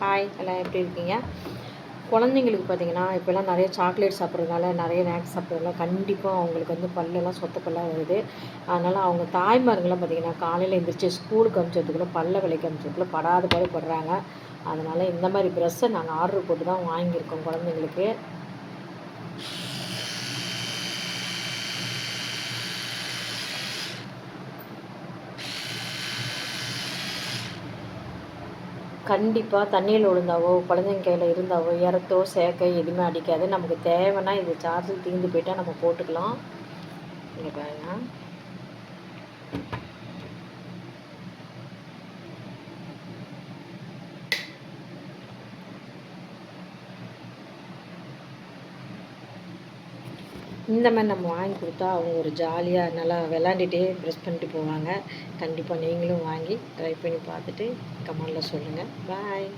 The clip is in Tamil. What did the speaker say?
ஹாய், எல்லாம் எப்படி இருக்கீங்க? குழந்தைங்களுக்கு பார்த்தீங்கன்னா, இப்போலாம் நிறைய சாக்லேட் சாப்பிட்றதுனால, நிறைய ஸ்நாக்ஸ் சாப்பிட்றதுனால கண்டிப்பாக அவங்களுக்கு வந்து பல்லெல்லாம் சொத்த பல்லாக வருது. அதனால் அவங்க தாய்மார்கள்லாம் பார்த்தீங்கன்னா, காலையில் எந்திரிச்சு ஸ்கூலுக்கு அனுப்பிச்சதுக்குள்ள பல்ல விளக்கி அனுப்பிச்சதுக்குள்ள படாத பாடு படுறாங்க. அதனால் இந்த மாதிரி ப்ரெஷ்ஷை நாங்கள் ஆர்டர் போட்டு தான் வாங்கியிருக்கோம் குழந்தைங்களுக்கு. கண்டிப்பாக தண்ணியில் விழுந்தாவோ, குழந்தைங்க கையில் இருந்தாவோ, இறத்தோ, சேக்கை எதுவுமே அடிக்காது. நமக்கு தேவைன்னா இது சார்ஜர் தீர்ந்து போயிட்டால் நம்ம போட்டுக்கலாம். இங்கே பாருங்க. இந்த மாதிரி நம்ம வாங்கி கொடுத்தா அவங்க ஒரு ஜாலியாக நல்லா விளாண்டுட்டே ப்ரெஷ் பண்ணிட்டு போவாங்க. கண்டிப்பாக நீங்களும் வாங்கி ட்ரை பண்ணி பார்த்துட்டு கமெண்டில் சொல்லுங்கள். பாய்.